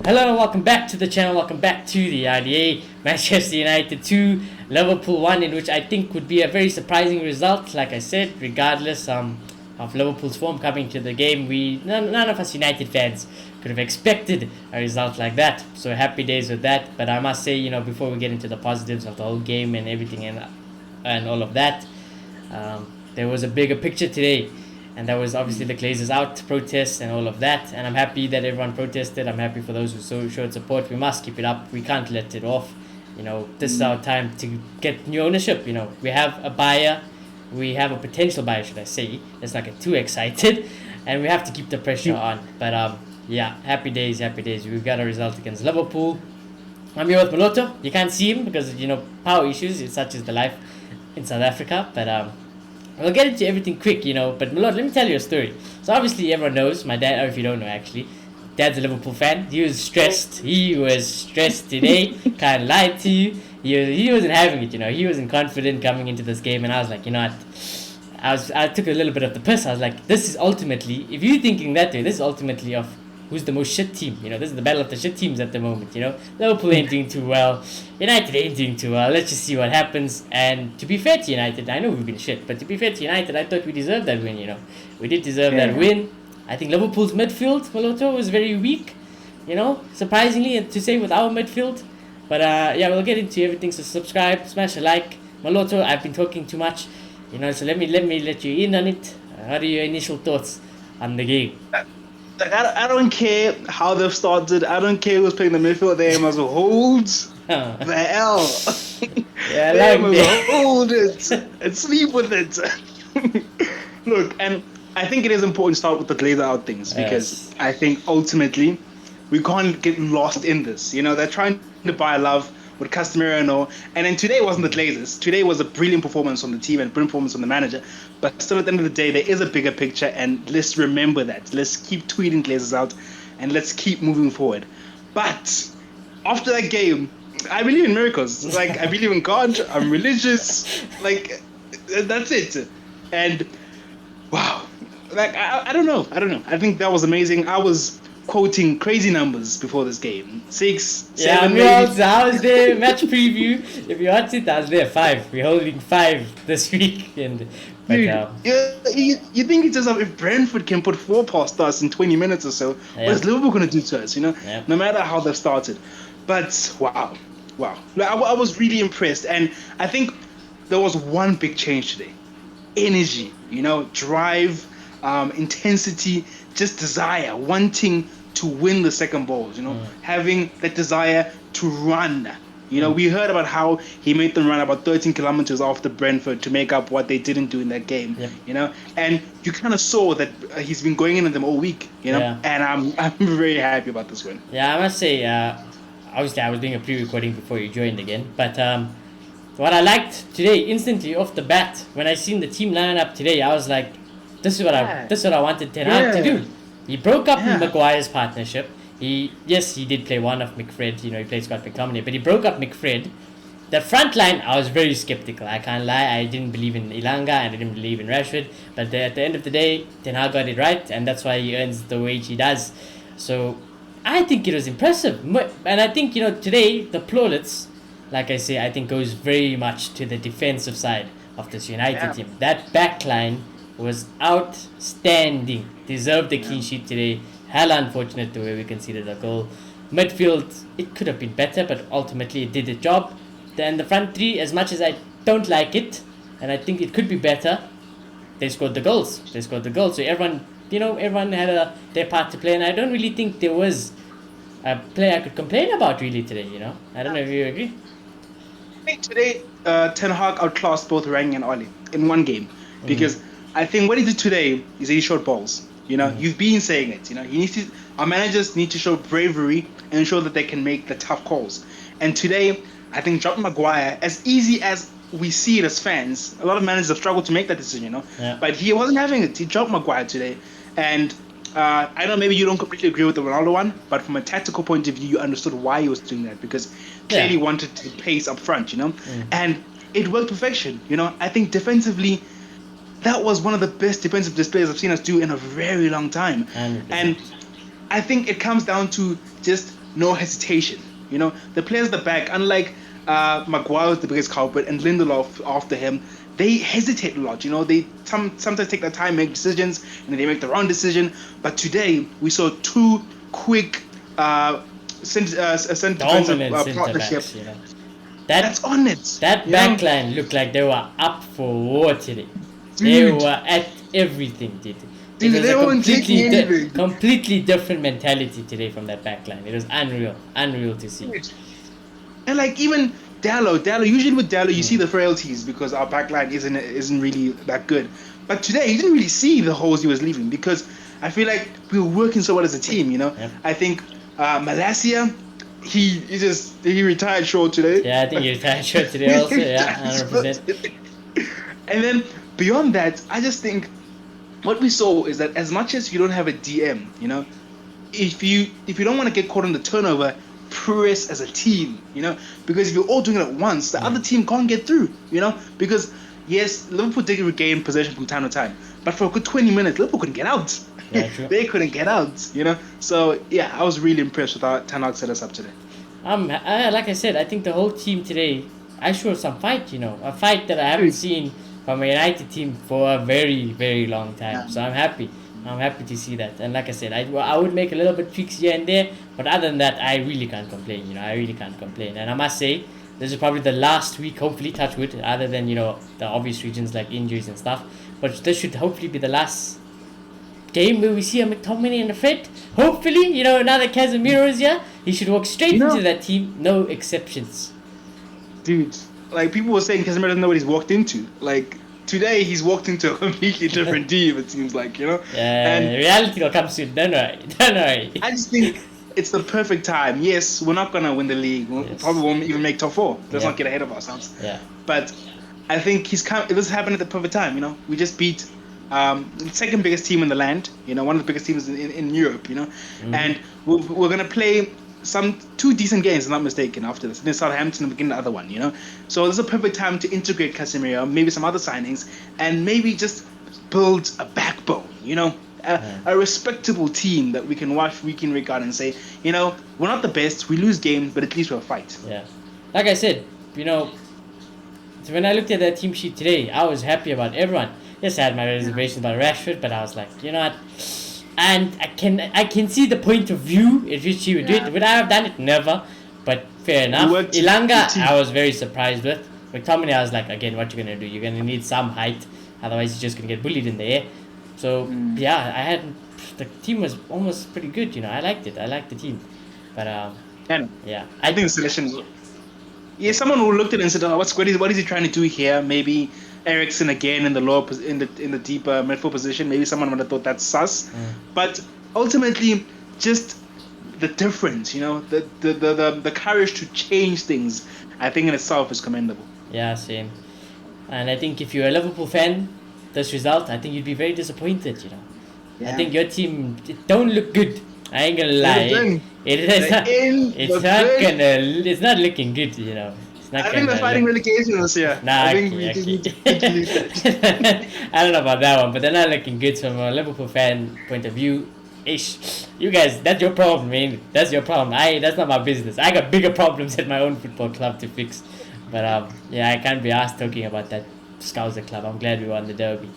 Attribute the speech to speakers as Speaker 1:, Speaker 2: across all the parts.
Speaker 1: Hello, welcome back to the channel. Welcome back to the IDA. Manchester United 2, Liverpool 1, in which I think would be a very surprising result. Like I said, regardless of Liverpool's form coming to the game, none of us United fans could have expected a result like that. So happy days with that. But I must say, before we get into the positives of the whole game and everything and all of that, there was a bigger picture today, and that was obviously the Glazers Out protests and all of that. And I'm happy that everyone protested. I'm happy for those who showed support. We must keep it up. We can't let it off. This is our time to get new ownership. We have a buyer. We have a potential buyer, should I say. Let's not get too excited. And we have to keep the pressure on. But yeah, happy days, happy days. We got a result against Liverpool. I'm here with Maloto. You can't see him because, power issues. It's such is the life in South Africa. But we'll get into everything quick, But Malot, let me tell you a story. So obviously everyone knows my dad, or if you don't know actually, dad's a Liverpool fan. He was stressed. He was stressed today. Can't lie to you. He wasn't having it, He wasn't confident coming into this game, and I was like, what? I took a little bit of the piss. I was like, this is ultimately, if you're thinking that way, this is ultimately of who's the most shit team. This is the battle of the shit teams at the moment. Liverpool ain't doing too well. United ain't doing too well. Let's just see what happens. And to be fair to United, I know we've been shit, but to be fair to United, I thought we deserved that win. We did deserve that win. I think Liverpool's midfield, Maloto, was very weak. Surprisingly, to say with our midfield. But yeah, we'll get into everything. So subscribe, smash a like. Maloto, I've been talking too much. So let me let you in on it. What are your initial thoughts on the game?
Speaker 2: Like, I don't care how they've started. I don't care who's playing the midfield. They must hold the L.
Speaker 1: Yeah,
Speaker 2: they
Speaker 1: like
Speaker 2: must hold it and sleep with it. Look, and I think it is important to start with the Glazer Out things because I think ultimately we can't get lost in this. They're trying to buy love with Casemiro and all. And then today wasn't the Glazers. Today was a brilliant performance on the team and brilliant performance on the manager. But still, at the end of the day, there is a bigger picture, and let's remember that. Let's keep tweeting Glazers Out, and let's keep moving forward. But after that game, I believe in miracles. Like, I believe in God. I'm religious. Like, that's it. And wow, like I don't know. I think that was amazing. I was quoting crazy numbers before this game. 6, 7, maybe.
Speaker 1: I was there. Match preview. If you watch it, I was there. 5. We're holding 5 this week, and.
Speaker 2: Dude, you think it's just if Brentford can put 4 past us in 20 minutes or so, what is Liverpool going to do to us,
Speaker 1: Yeah.
Speaker 2: No matter how they've started. But, wow. Like, I was really impressed. And I think there was one big change today. Energy, drive, intensity, just desire, wanting to win the second balls, having that desire to run. We heard about how he made them run about 13 kilometers after Brentford to make up what they didn't do in that game.
Speaker 1: Yeah.
Speaker 2: And you kind of saw that he's been going in them all week. And I'm very happy about this win.
Speaker 1: Yeah, I must say, obviously I was doing a pre-recording before you joined again, but what I liked today, instantly off the bat, when I seen the team line up today, I was like, this is what I wanted Ten Hag to do. He broke up Maguire's partnership. He did play one of McFred. He played Scott McTominay, but he broke up McFred. The front line, I was very skeptical. I can't lie. I didn't believe in Ilanga and I didn't believe in Rashford. But at the end of the day, Ten Hag got it right, and that's why he earns the wage he does. So I think it was impressive. And I think, today, the plaudits, like I say, I think goes very much to the defensive side of this United team. That back line was outstanding. Deserved the clean sheet today. Hella unfortunate the way we conceded a goal. Midfield, it could have been better, but ultimately it did the job. Then the front three, as much as I don't like it, and I think it could be better, they scored the goals. So everyone had their part to play, and I don't really think there was a player I could complain about really today. I don't know if you agree.
Speaker 2: I think today Ten Hag outclassed both Rang and Oli in one game because I think what he did today is he showed balls. You've been saying it. Our managers need to show bravery and show that they can make the tough calls. And today, I think dropping Maguire, as easy as we see it as fans, a lot of managers have struggled to make that decision, But he wasn't having it. He dropped Maguire today. And I know maybe you don't completely agree with the Ronaldo one, but from a tactical point of view, you understood why he was doing that because clearly he wanted to pace up front, And it worked perfection, I think defensively, that was one of the best defensive displays I've seen us do in a very long time.
Speaker 1: 100%.
Speaker 2: And I think it comes down to just no hesitation. You know, the players at the back, unlike Maguire was the biggest culprit and Lindelof after him, they hesitate a lot. You know, they sometimes take their time, make decisions, and they make the wrong decision. But today we saw two quick defensive partnership.
Speaker 1: You know.
Speaker 2: That's on it.
Speaker 1: That back line looked like they were up for war today. They were at everything, dude. It was
Speaker 2: they weren't taking anything.
Speaker 1: Completely different mentality today from that back line. It was unreal to see.
Speaker 2: And like even Dallo, usually with Dallo you see the frailties because our back line isn't really that good. But today you didn't really see the holes he was leaving because I feel like we were working so well as a team, you know.
Speaker 1: Yep.
Speaker 2: I think Malacia, he retired short today.
Speaker 1: Yeah, I think he retired short today also. Yeah, 100%.
Speaker 2: And then beyond that, I just think what we saw is that as much as you don't have a DM, you know, if you don't want to get caught on the turnover, press as a team, you know, because if you're all doing it at once, the other team can't get through, you know, because yes, Liverpool did regain possession from time to time, but for a good 20 minutes, Liverpool couldn't get out.
Speaker 1: Yeah, true.
Speaker 2: They couldn't get out, you know. So yeah, I was really impressed with how Ten Hag set us up today.
Speaker 1: Like I said, I think the whole team today, I showed some fight, you know, a fight that I haven't seen from a United team for a very, very long time.
Speaker 2: Yeah.
Speaker 1: So I'm happy to see that. And like I said, I would make a little bit tweaks here and there, but other than that, I really can't complain. You know, I really can't complain. And I must say, this is probably the last week, hopefully, touch wood, other than, you know, the obvious reasons like injuries and stuff. But this should hopefully be the last game where we see a McTominay and a Fred. Hopefully, you know, now that Casemiro is here, he should walk straight into that team, no exceptions.
Speaker 2: Dude, like people were saying Casemiro doesn't know what he's walked into. Like today he's walked into a completely different team, it seems like, you know?
Speaker 1: Yeah, and reality will come soon, don't worry.
Speaker 2: I just think it's the perfect time. Yes, we're not gonna win the league. We probably won't even make top 4. Let's not get ahead of ourselves.
Speaker 1: Yeah.
Speaker 2: But I think this happened at the perfect time, you know. We just beat the second biggest team in the land, you know, one of the biggest teams in Europe, you know. And we're gonna play two decent games, if I'm not mistaken, after this. And then Southampton and begin the other one, you know. So this is a perfect time to integrate Casemiro, maybe some other signings, and maybe just build a backbone, you know. A respectable team that we can watch week in, week out and say, you know, we're not the best, we lose games, but at least we'll fight.
Speaker 1: Yeah. Like I said, you know, when I looked at that team sheet today, I was happy about everyone. Yes, I had my reservations about Rashford, but I was like, you know what? And I can see the point of view in which he would do it. Would I have done it? Never. But fair enough. Ilanga, I was very surprised with. McTominay, I was like, again, what you going to do? You're going to need some height. Otherwise, you're just going to get bullied in the air. So, yeah, the team was almost pretty good, you know. I liked it. I liked the team. But, yeah.
Speaker 2: I think the selection... Yeah, someone who looked at it and said, oh, what is he trying to do here? Maybe Erickson again in the lower in the deeper midfield position. Maybe someone would have thought that's sus. But ultimately, just the difference, you know, the courage to change things, I think in itself is commendable.
Speaker 1: Yeah, same. And I think if you're a Liverpool fan, this result, I think you'd be very disappointed, you know. Yeah. I think your team don't look good. I ain't gonna lie. It's not looking good, you know.
Speaker 2: I think they're fighting relegation this year.
Speaker 1: I don't know about that one, but they're not looking good from a Liverpool fan point of view. You guys, that's your problem, man. That's your problem. That's not my business. I got bigger problems at my own football club to fix. But yeah, I can't be asked talking about that Scouser club. I'm glad we won the derby.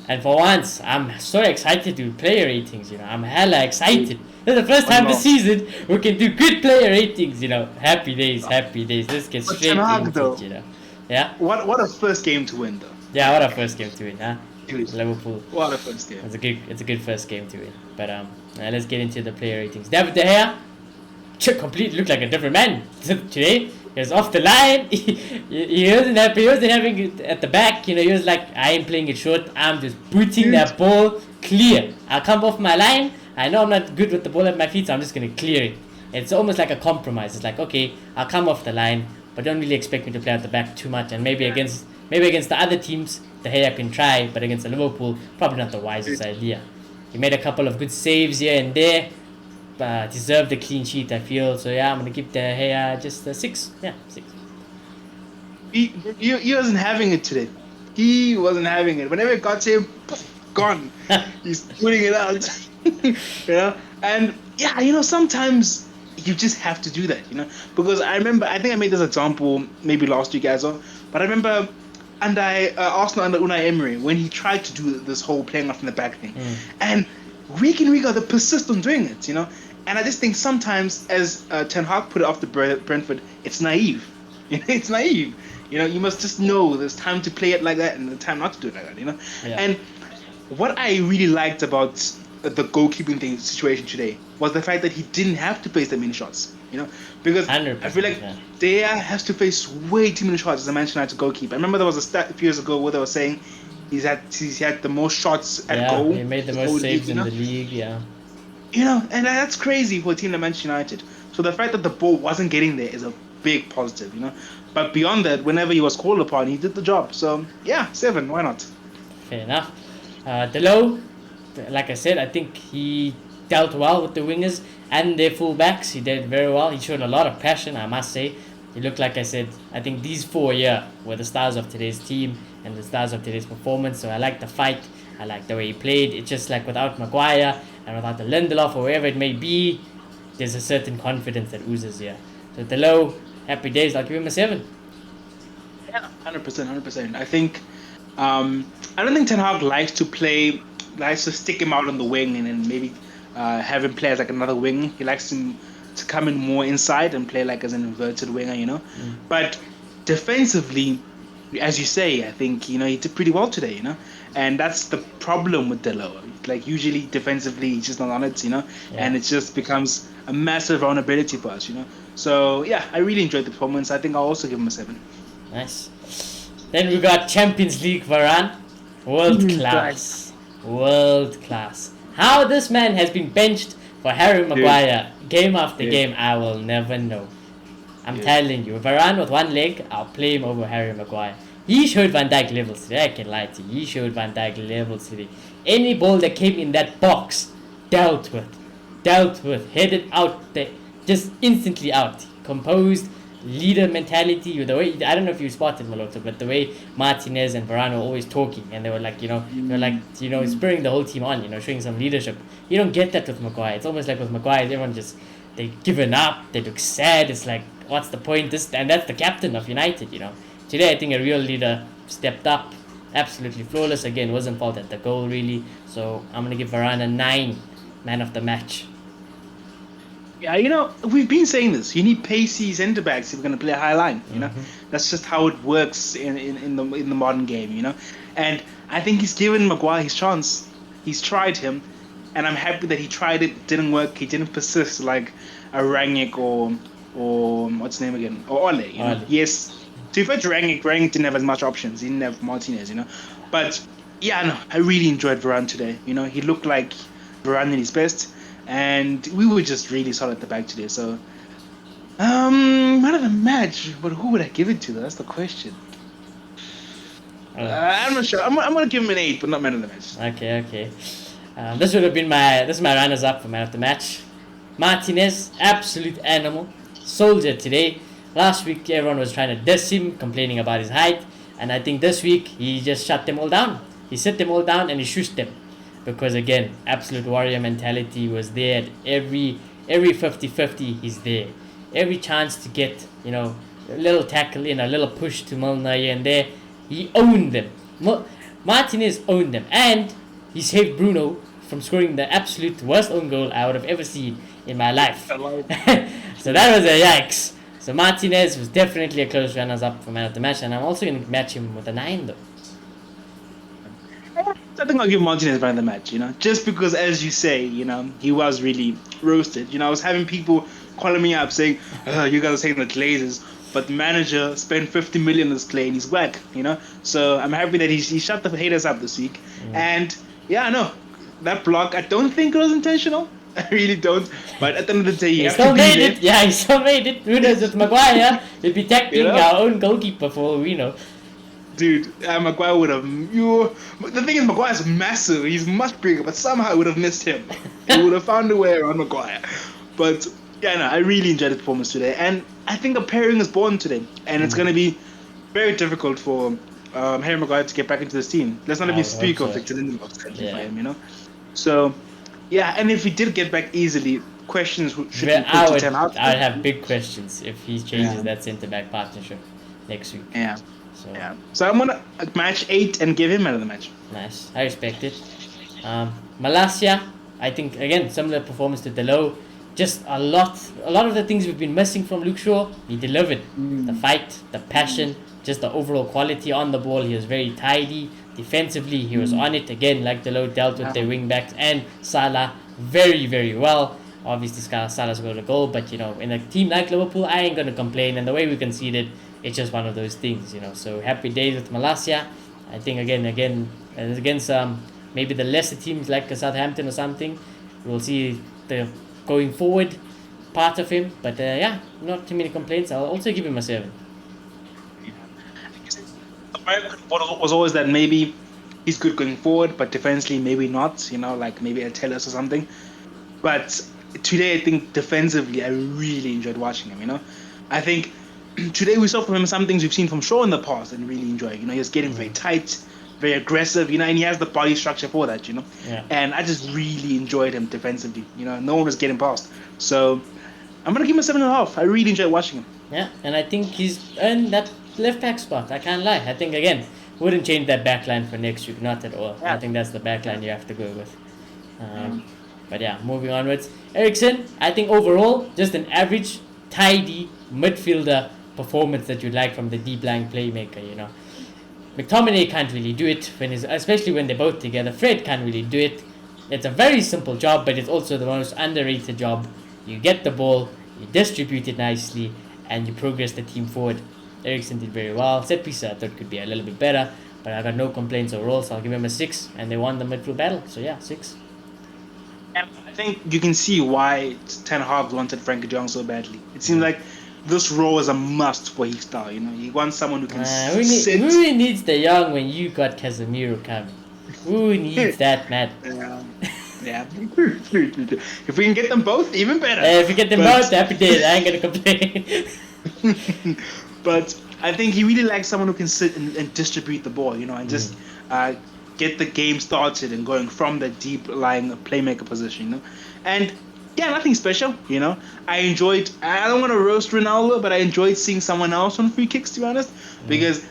Speaker 1: And for once, I'm so excited to player ratings, you know. I'm hella excited. This is the first time this season we can do good player ratings, you know. Happy days. Let's get straight into it, you know. Yeah?
Speaker 2: What a first game to win, though.
Speaker 1: Yeah, what a first game to win, huh? Liverpool.
Speaker 2: What a first game.
Speaker 1: It's a good first game to win. But let's get into the player ratings. David De Gea completely looked like a different man today. He was off the line. He wasn't happy. He wasn't having it at the back. You know, he was like, I ain't playing it short. I'm just booting that ball clear. I'll come off my line. I know I'm not good with the ball at my feet, so I'm just going to clear it. It's almost like a compromise. It's like, okay, I'll come off the line, but don't really expect me to play at the back too much. And maybe against the other teams, De Gea can try, but against the Liverpool, probably not the wisest idea. He made a couple of good saves here and there. Deserved a clean sheet, I feel. So yeah, I'm gonna give De Gea just a 6. Yeah, 6.
Speaker 2: He wasn't having it today. He wasn't having it. Whenever it got to him, gone. He's putting it out. You know? And yeah, you know, sometimes you just have to do that, because I remember, I think I made this example maybe last week as well, but I remember Arsenal under Unai Emery when he tried to do this whole playing off in the back thing, and week in week out they persist on doing it, and I just think sometimes, as Ten Hag put it after Brentford, it's naive. It's naive. You must just know there's time to play it like that and the time not to do it like that.
Speaker 1: Yeah.
Speaker 2: And what I really liked about the goalkeeping situation today was the fact that he didn't have to face that many shots. Because I feel like Dea has to face way too many shots as a Manchester United goalkeeper. I remember there was a stat a few years ago where they were saying he's had the most shots at goal.
Speaker 1: He made the most saves in the league. Yeah.
Speaker 2: And that's crazy for a team like Manchester United. So the fact that the ball wasn't getting there is a big positive. But beyond that, whenever he was called upon, he did the job. So yeah, 7. Why not?
Speaker 1: Fair enough. Delo, like I said, I think he dealt well with the wingers and their fullbacks. He did very well. He showed a lot of passion, I must say. He looked, like I said, I think these 4 were the stars of today's team and the stars of today's performance. So I like the fight. I like the way he played. It's just like without Maguire and without the Lindelof or wherever it may be, there's a certain confidence that oozes here. So Delo, happy days. I'll give him a 7.
Speaker 2: Yeah, 100%. I think I don't think Ten Hag likes to stick him out on the wing and then maybe have him play as like another wing. He likes him to come in more inside and play like as an inverted winger, But defensively, as you say, I think he did pretty well today, and that's the problem with Delo. Like usually defensively, he's just not on it, and it just becomes a massive vulnerability for us, So yeah, I really enjoyed the performance. I think I'll also give him a 7.
Speaker 1: Nice. Then we got Champions League Varane, world class. How this man has been benched for Harry Maguire game after game, I will never know. I'm telling you, Varane with one leg, I'll play him over Harry Maguire. He showed Van Dijk levels today, I can lie to you. He showed Van Dijk levels today. Any ball that came in that box, dealt with, headed out there, just instantly out. Composed, leader mentality, the way, I don't know if you spotted Maloto, but the way Martinez and Varane were always talking, and they were like, spurring the whole team on, showing some leadership. You don't get that with Maguire. It's almost like with Maguire, everyone just, they've given up, they look sad, it's like, what's the point? And that's the captain of United, Today, I think a real leader stepped up, absolutely flawless. Again, wasn't fault at the goal, really. So I'm going to give Varane a 9, man of the match.
Speaker 2: Yeah, we've been saying this. You need pacey centre backs if you're going to play a high line. That's just how it works in the modern game. And I think he's given Maguire his chance. He's tried him, and I'm happy that he tried it. Didn't work. He didn't persist like a Rangnick or what's his name again, or Ole.
Speaker 1: Ole.
Speaker 2: Yes. To be fair to Rangnick didn't have as much options. He didn't have Martinez. But yeah, no, I really enjoyed Varane today. He looked like Varane in his best. And we were just really solid at the back today. So, man of the match. But who would I give it to? That's the question. I'm not sure. I'm gonna give him an 8, but not man of the match.
Speaker 1: Okay. This would have been my runners up for man of the match. Martinez, absolute animal, soldier today. Last week everyone was trying to diss him, complaining about his height, and I think this week he just shut them all down. He set them all down and he shushed them. Because again, absolute warrior mentality was there at every 50-50, he's there. Every chance to get, a little tackle in, a little push to Milner here and there, he owned them. Martinez owned them. And he saved Bruno from scoring the absolute worst own goal I would have ever seen in my life. So that was a yikes. So Martinez was definitely a close runners-up for man of the match, and I'm also going to match him with a 9 though.
Speaker 2: I think I'll give Martinez man of the match, just because, as you say, he was really roasted. I was having people calling me up saying, you guys are saying the Glazers, but the manager spent 50 million this Clay and he's whack, So I'm happy that he shut the haters up this week. And yeah, no, that block, I don't think it was intentional. I really don't. But at the end of the day, he
Speaker 1: still made it. Yeah, he still made it. Who knows with Maguire? He'd be tackling our own goalkeeper for all we know.
Speaker 2: Dude, Maguire would have. The thing is, Maguire's massive. He's much bigger, but somehow I would have missed him. He would have found a way around Maguire. But yeah, no, I really enjoyed the performance today, and I think a pairing is born today, and it's going to be very difficult for Harry Maguire to get back into this team. Let's not even speak of Victor Lindelof for him, So. Yeah, and if he did get back easily, questions should be
Speaker 1: Well,
Speaker 2: put to Ten Hag.
Speaker 1: I would have big questions if he changes
Speaker 2: Yeah.
Speaker 1: that centre back partnership next week.
Speaker 2: Yeah.
Speaker 1: So
Speaker 2: Yeah. So I'm gonna match 8 and give him man of the match.
Speaker 1: nice, I respect it. Malasia, I think again similar performance to Delo. Just a lot of the things we've been missing from Luke Shaw, he delivered. The fight, the passion, just the overall quality on the ball. He was very tidy. Defensively, he was on it again, like Delo dealt with their wing backs and Salah very, very well. Obviously, Salah's got a goal, but you know, in a team like Liverpool, I ain't gonna complain. And the way we conceded, it's just one of those things, you know. So happy days with Malasia. I think again, against maybe the lesser teams like Southampton or something, we'll see the going forward part of him. But yeah, not too many complaints. I'll also give him a 7.
Speaker 2: What was always that maybe he's good going forward, but defensively maybe not. You know, like maybe a Tellus or something. But today, I think defensively, I really enjoyed watching him. You know, I think today we saw from him some things we've seen from Shaw in the past and really enjoyed. You know, he was getting very tight, very aggressive. You know, and he has the body structure for that. You know, and I just really enjoyed him defensively. You know, no one was getting past. So I'm gonna give him a 7.5. I really enjoyed watching him.
Speaker 1: Yeah, and I think he's earned that left back spot. I can't lie. I think again, wouldn't change that back line for next week, not at all.
Speaker 2: Yeah.
Speaker 1: I think that's the back line you have to go with. But yeah, moving onwards. Erickson, I think overall, just an average, tidy midfielder performance that you'd like from the deep lying playmaker, you know. McTominay can't really do it, especially when they're both together. Fred can't really do it. It's a very simple job, but it's also the most underrated job. You get the ball, you distribute it nicely, and you progress the team forward. Erickson did very well. Set piece I thought could be a little bit better, but I got no complaints overall, so I'll give him a 6. And they won the midfield battle, so yeah, 6.
Speaker 2: And I think you can see why Ten Hag wanted Frankie de Jong so badly. It seems like this role is a must for his style. You know, he wants someone who can sit.
Speaker 1: Who needs the young when you got Casemiro coming? Who needs that, man?
Speaker 2: Yeah. If we can get them both, even better.
Speaker 1: If we get them both, happy days. I ain't gonna complain.
Speaker 2: But I think he really likes someone who can sit and distribute the ball, you know, and just get the game started and going from the deep lying playmaker position, you know. And yeah, nothing special, you know. I don't want to roast Ronaldo, but I enjoyed seeing someone else on free kicks, to be honest, because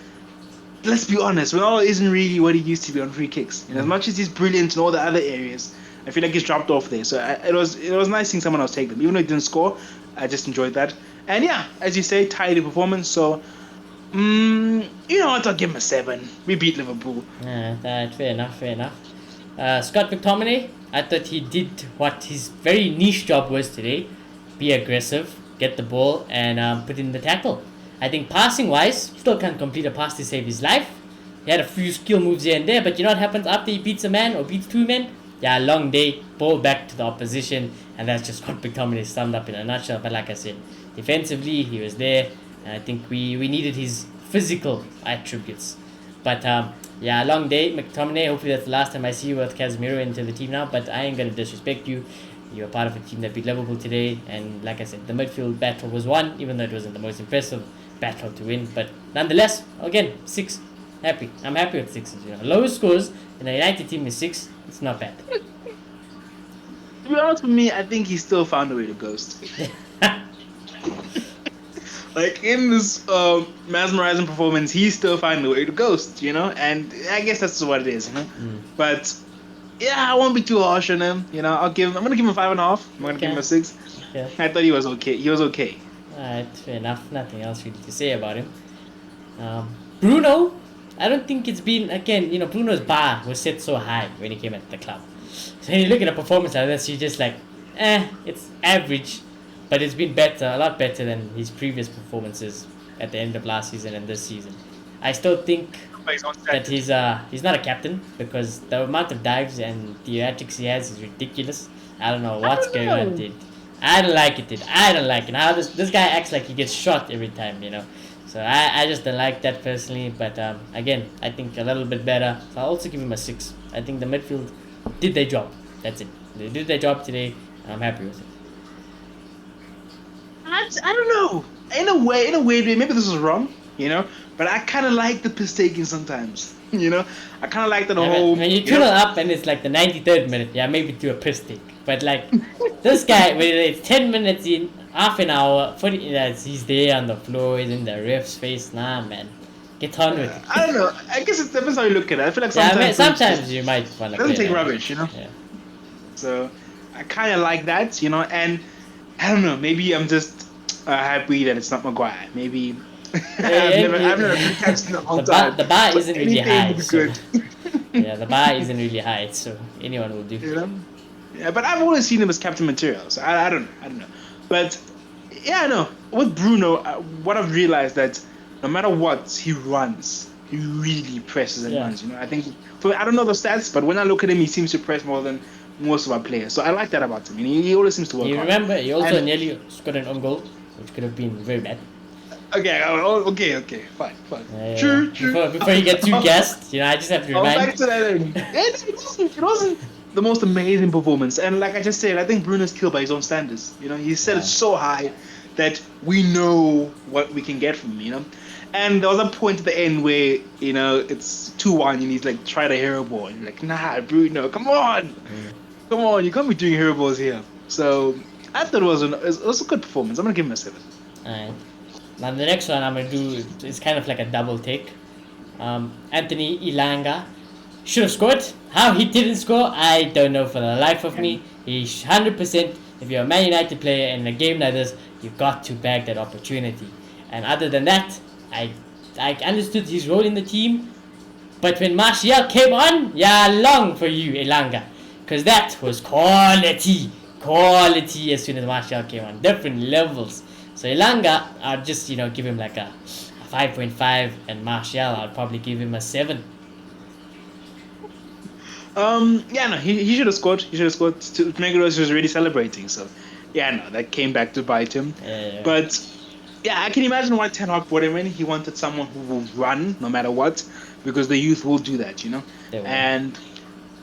Speaker 2: let's be honest, Ronaldo isn't really what he used to be on free kicks. You know, as much as he's brilliant in all the other areas, I feel like he's dropped off there. So it was nice seeing someone else take them, even though he didn't score. I just enjoyed that. And yeah, as you say, tidy performance. So, you know what? I'll give him a 7. We beat Liverpool.
Speaker 1: Yeah, fair enough. Scott McTominay, I thought he did what his very niche job was today. Be aggressive, get the ball, and put in the tackle. I think passing-wise, still can't complete a pass to save his life. He had a few skill moves here and there, but you know what happens after he beats a man or beats 2 men? Yeah, long day, ball back to the opposition, and that's just what McTominay summed up in a nutshell. But like I said, defensively, he was there, and I think we needed his physical attributes. But yeah, long day, McTominay. Hopefully that's the last time I see you with Casemiro into the team now, but I ain't going to disrespect you. You're part of a team that beat Liverpool today, and like I said, the midfield battle was won, even though it wasn't the most impressive battle to win. But nonetheless, again, 6. Happy. I'm happy with 6s. You know, lowest scores in a United team is 6. It's not bad.
Speaker 2: To be honest with me, I think he still found a way to ghost. Like in this mesmerizing performance, he still found a way to ghost, you know, and I guess that's what it is, you know. But yeah, I won't be too harsh on him, you know. I'm gonna give him a 5.5. I'm gonna give him a 6.
Speaker 1: Okay.
Speaker 2: I thought he was okay. He was okay.
Speaker 1: Alright, fair enough. Nothing else really to say about him. Bruno, I don't think it's been, again, you know, Bruno's bar was set so high when he came at the club. So when you look at a performance like this, you're just like, it's average, but it's been better, a lot better than his previous performances at the end of last season and this season. I still think that he's not a captain, because the amount of dives and theatrics he has is ridiculous. I don't know what's going on, dude. I don't like it, dude. I don't like it. How this guy acts like he gets shot every time, you know. So I just don't like that personally. But again, I think a little bit better. So I'll also give him a 6. I think the midfield did their job. That's it. They did their job today, and I'm happy with it.
Speaker 2: I don't know. In a weird way, maybe this is wrong, you know. But I kind of like the piss taking sometimes, you know. I kind of like that whole.
Speaker 1: When you twiddle up and it's like the 93rd minute, yeah, maybe do a piss take. But like this guy, when it's 10 minutes in, half an hour, 40 minutes, he's there on the floor, he's in the ref's face. Nah, man, get on with it.
Speaker 2: I don't know. I guess it depends how you look at it. I feel like
Speaker 1: Yeah, I
Speaker 2: sometimes
Speaker 1: mean, sometimes you might want to.
Speaker 2: doesn't take rubbish, you know.
Speaker 1: Yeah.
Speaker 2: So I kind of like that, you know. And I don't know. Maybe I'm just happy that it's not Maguire. Maybe I've never been catching the whole time.
Speaker 1: The bar
Speaker 2: So
Speaker 1: isn't really
Speaker 2: anything
Speaker 1: high.
Speaker 2: is
Speaker 1: So,
Speaker 2: good.
Speaker 1: yeah, the bar isn't really high, so anyone will do.
Speaker 2: You know? Yeah, but I've always seen him as captain material, so I don't know. But yeah, I know. With Bruno, what I've realized that no matter what he runs, he really presses and runs. You know, I think I don't know the stats, but when I look at him, he seems to press more than most of our players. So I like that about him. And he always seems to work.
Speaker 1: You
Speaker 2: hard.
Speaker 1: remember, he also nearly scored an own goal, which could have been very bad.
Speaker 2: Okay, fine.
Speaker 1: Yeah.
Speaker 2: True.
Speaker 1: Before you get too gassed, you know, I just have to remind.
Speaker 2: Back to that. It wasn't the most amazing performance, and like I just said, I think Bruno's killed by his own standards. You know, he set it so high that we know what we can get from him. You know, and there was a point at the end where you know it's 2-1, and he's like try the hero ball. And you're like, nah, Bruno, come on, you can't be doing hero balls here. So I thought it was a good performance. I'm gonna give him a 7.
Speaker 1: Alright. Now the next one I'm gonna do is kind of like a double take. Anthony Ilanga should have scored. How he didn't score, I don't know for the life of me. He's 100%. If you're a Man United player in a game like this, you've got to bag that opportunity. And other than that, I understood his role in the team. But when Martial came on, yeah, long for you, Ilanga, because that was quality as soon as Martial came on, different levels. So Ilanga, I'd just give him like a 5.5, and Martial, I'd probably give him a 7.
Speaker 2: He should have scored. He should have scored. Megros was already celebrating, so that came back to bite him.
Speaker 1: Yeah.
Speaker 2: But I can imagine why Ten Hag brought him in. He wanted someone who will run no matter what, because the youth will do that, And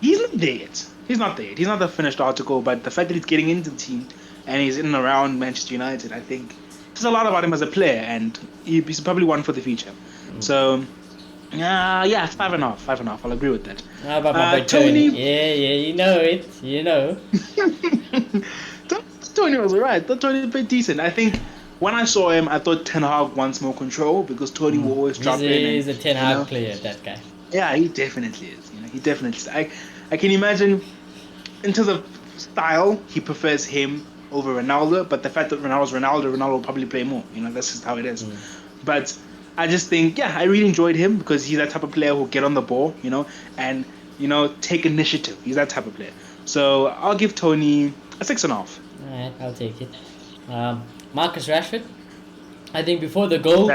Speaker 2: he's not there yet. He's not the finished article, but the fact that he's getting into the team and he's in and around Manchester United, I think says a lot about him as a player, and he's probably one for the future. So. 5.5. I'll agree with that.
Speaker 1: How about my boy Tony? Yeah, you know it.
Speaker 2: Tony was alright. Tony played decent. I think when I saw him, I thought Ten Hag wants more control, because Tony will always drop in.
Speaker 1: He's a Ten Hag player, that guy.
Speaker 2: Yeah, he definitely is. He definitely is. I can imagine, in terms of style, he prefers him over Ronaldo. But the fact that Ronaldo's Ronaldo will probably play more. That's just how it is. But I just think, I really enjoyed him, because he's that type of player who'll get on the ball, and, take initiative. He's that type of player. So I'll give Tony a 6.5.
Speaker 1: Alright, I'll take it. Marcus Rashford, I think before the goal...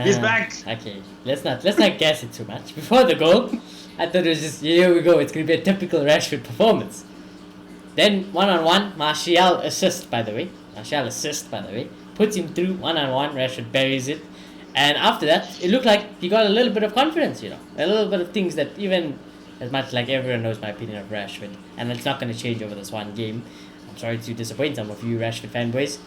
Speaker 2: He's back.
Speaker 1: Okay, let's not guess it too much. Before the goal, I thought it was just, here we go, it's going to be a typical Rashford performance. Then, one-on-one, Martial assist, by the way. Puts him through one-on-one, Rashford buries it. And after that, it looked like he got a little bit of confidence, a little bit of things that, even as much like everyone knows my opinion of Rashford, and it's not going to change over this one game. I'm sorry to disappoint some of you Rashford fanboys.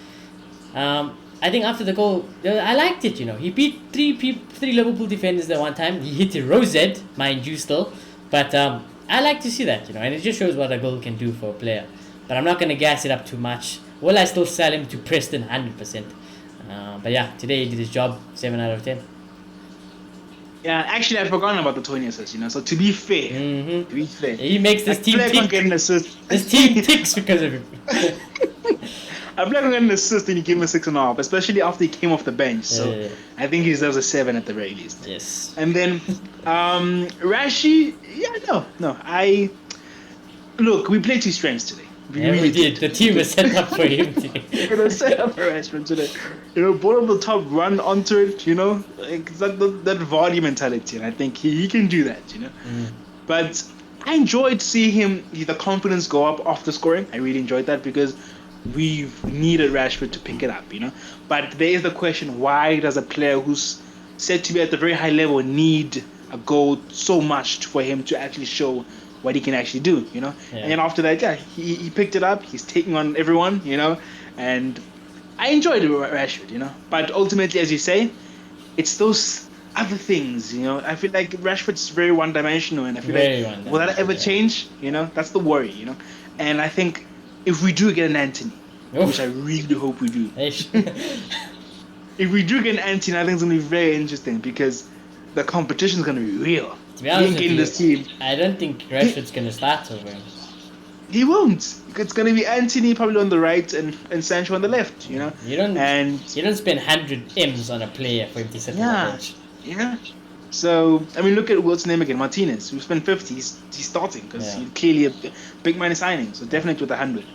Speaker 1: I think after the goal, I liked it, He beat three Liverpool defenders at one time. He hit a rosette, mind you, still. But I like to see that, and it just shows what a goal can do for a player. But I'm not going to gas it up too much. Will I still sell him to Preston 100%? But today he did his job, 7 out of 10.
Speaker 2: Yeah, actually I'd forgotten about the Tony assist, So to be fair,
Speaker 1: he makes this team tick.
Speaker 2: Get an assist.
Speaker 1: This team ticks because of him.
Speaker 2: I'm not going to get an assist and he gave him a 6.5, especially after he came off the bench. So I think he deserves a 7 at the very least.
Speaker 1: Yes.
Speaker 2: And then Rashi, no. Look, we played 2 strengths today.
Speaker 1: We did. The team was set up for him today.
Speaker 2: It was set up for Rashford today. Ball on the top, run onto it, It's like that Vardy mentality, and I think he can do that, But I enjoyed seeing him, the confidence go up after scoring. I really enjoyed that, because we've needed Rashford to pick it up, But there is the question, why does a player who's said to be at the very high level need a goal so much for him to actually show what he can actually do, And then after that, he picked it up. He's taking on everyone, And I enjoyed Rashford, But ultimately, as you say, it's those other things, I feel like Rashford's very one-dimensional, and I feel will that ever change? That's the worry, And I think if we do get an Anthony,
Speaker 1: Oof.
Speaker 2: which I really hope we do,
Speaker 1: Ish.
Speaker 2: if we do get an Anthony, I think it's going to be very interesting because the competition is going to be real.
Speaker 1: To be honest with
Speaker 2: in
Speaker 1: you,
Speaker 2: this team.
Speaker 1: I don't think Rashford's going to start over him.
Speaker 2: He won't. It's going to be Anthony probably on the right and Sancho on the left, you know?
Speaker 1: You don't spend 100 M's on a player for him to sit on the bench.
Speaker 2: Yeah. So, I mean, look at what's name again, Martinez. We spent 50. He's starting because he's clearly a big money signing. So definitely with 100.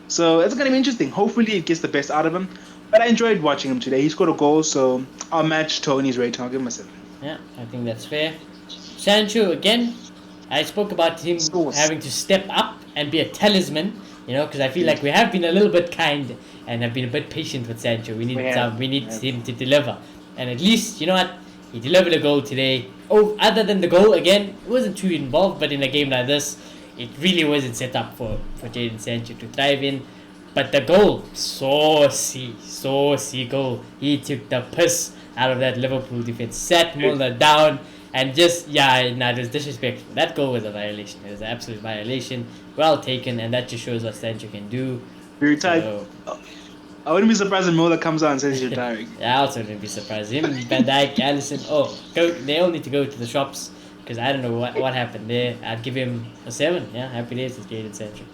Speaker 2: So it's going to be interesting. Hopefully it gets the best out of him. But I enjoyed watching him today. He scored a goal, so I'll match Tony's rating. I'll give him a 7.
Speaker 1: Yeah, I think that's fair. Sancho, again, I spoke about him having to step up and be a talisman, you know, because I feel like we have been a little bit kind and have been a bit patient with Sancho. We need him to deliver. And at least, you know what, he delivered a goal today. Oh, other than the goal, again, it wasn't too involved, but in a game like this, it really wasn't set up for Jadon Sancho to thrive in. But the goal, saucy goal. He took the piss out of that Liverpool defense, sat Mulder down, and just, it was disrespectful. That goal was a violation. It was an absolute violation. Well taken, and that just shows what Sancho can do.
Speaker 2: You're retired. I wouldn't be surprised if Mulder comes out and says he's retiring.
Speaker 1: I also wouldn't be surprised. Him, Van Dijk, Alisson, they all need to go to the shops, because I don't know what happened there. I'd give him a 7. Yeah, happy days with Jadon Sancho.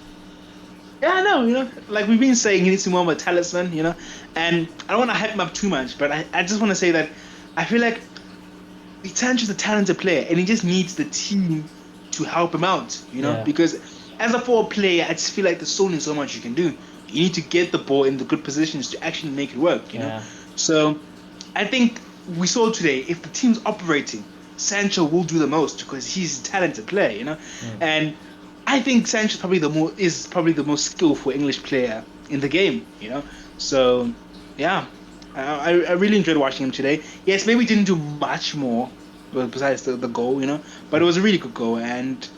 Speaker 2: Yeah, I know, you know, like we've been saying, he needs to be more of a talisman, you know, and I don't want to hype him up too much, but I just want to say that I feel like Sancho's a talented player, and he just needs the team to help him out, you know, because as a forward player, I just feel like there's only so much you can do. You need to get the ball in the good positions to actually make it work, you know. So I think we saw today, if the team's operating, Sancho will do the most because he's a talented player, you know, and I think Sancho is probably the most skillful English player in the game, you know. So, yeah, I really enjoyed watching him today. Yes, maybe didn't do much more besides the goal, you know, but it was a really good goal, and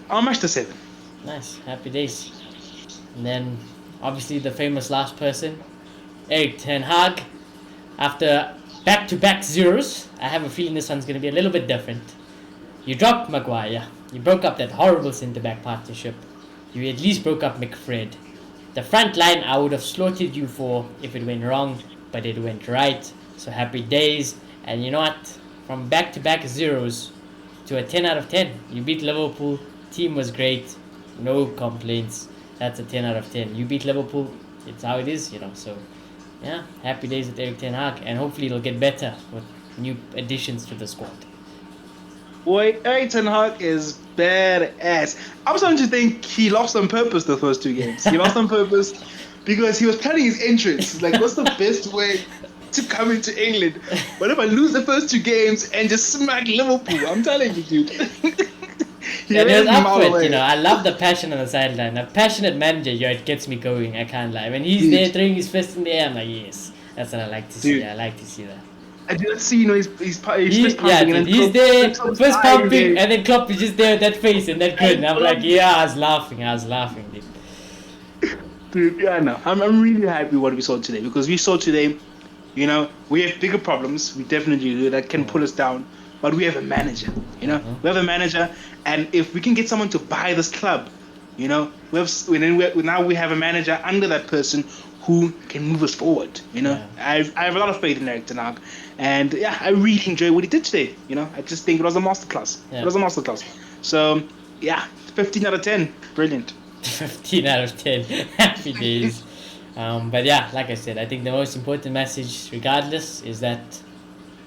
Speaker 2: I'll match the 7.
Speaker 1: Nice, happy days. And then, obviously, the famous last person, Erik ten Hag. After back-to-back zeros, I have a feeling this one's going to be a little bit different. You dropped Maguire. You broke up that horrible centre-back partnership. You at least broke up McFred. The front line I would have slaughtered you for if it went wrong, but it went right. So happy days. And you know what? From back-to-back zeros to a 10 out of 10. You beat Liverpool. Team was great. No complaints. That's a 10 out of 10. You beat Liverpool. It's how it is, you know. So, yeah, happy days with Erik ten Hag. And hopefully it'll get better with new additions to the squad.
Speaker 2: Boy, Erik ten Hag is badass. I'm starting to think he lost on purpose the first 2 games. He lost on purpose because he was planning his entrance. Like, what's the best way to come into England? What if I lose the first 2 games and just smack Liverpool? I'm telling you, dude.
Speaker 1: He was up for it, you know. I love the passion on the sideline. A passionate manager, it gets me going. I can't lie. When he's there throwing his fist in the air, I'm like, yes, that's what I like to see. I like to see that.
Speaker 2: I didn't see, you know, he's fist pumping.
Speaker 1: He's there, fist pumping, and then Klopp is just there with that face and that grin. I'm like, I was laughing, dude.
Speaker 2: Dude, yeah, no, I'm really happy with what we saw today, because we saw today, you know, we have bigger problems. We definitely do that can pull us down, but we have a manager, you know, we have a manager, and if we can get someone to buy this club, you know, now we have a manager under that person who can move us forward, you know. I have a lot of faith in Erik ten Hag, and I really enjoyed what he did today, you know. I just think it was a masterclass. It was a masterclass. So 15 out of 10, brilliant.
Speaker 1: 15 out of 10, happy days. But yeah, like I said, I think the most important message, regardless, is that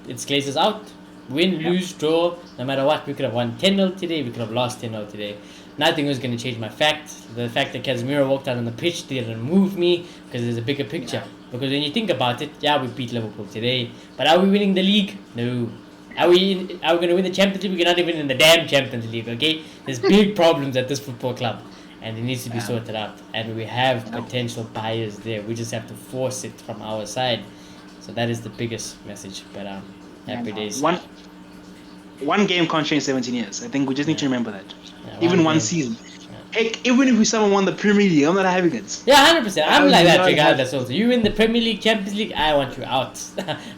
Speaker 1: it's Glazers out. Win, lose, draw, no matter what. We could have won 10-0 today, we could have lost 10-0 today. Nothing was going to change my fact. The fact that Casemiro walked out on the pitch didn't move me, because there's a bigger picture. Because when you think about it, we beat Liverpool today, but are we winning the league? No. Are we going to win the Champions League? We're not even in the damn Champions League, okay? There's big problems at this football club, and it needs to be sorted out. And we have potential buyers there. We just have to force it from our side. So that is the biggest message. But happy days.
Speaker 2: One game can't change 17 years. I think we just need to remember that. Even one season. Heck, even if someone won the Premier League, I'm not having it.
Speaker 1: Yeah, 100%. I'm like that regardless also. You win the Premier League, Champions League, I want you out.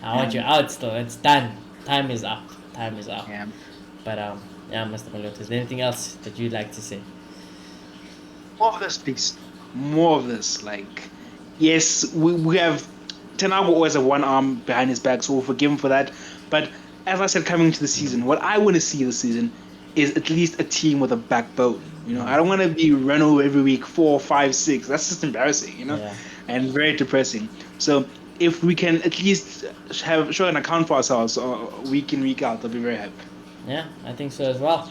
Speaker 1: I want you out still. It's done. Time is up. Yeah. But, Mr. Maloto, is there anything else that you'd like to say?
Speaker 2: more of this, please. More of this. Like, yes, we have Tenago always have one arm behind his back, so we'll forgive him for that. But as I said, coming into the season, what I want to see this season is at least a team with a backbone. I don't want to be run over every week, 4, 5, 6. That's just embarrassing,
Speaker 1: Yeah.
Speaker 2: and very depressing. So if we can at least show an account for ourselves week in, week out, I'll be very happy.
Speaker 1: Yeah, I think so as well.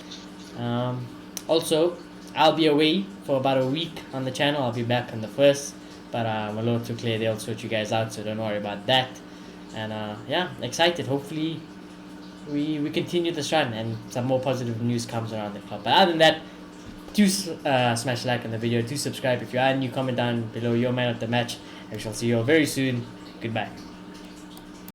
Speaker 1: Also, I'll be away for about a week on the channel. I'll be back on the 1st, but Malo to Clay, they'll sort you guys out, so don't worry about that. And yeah, excited. Hopefully, we continue this run and some more positive news comes around the club. But other than that, do smash like on the video, do subscribe if you are new, comment down below your man of the match, and we shall see you all very soon. Goodbye.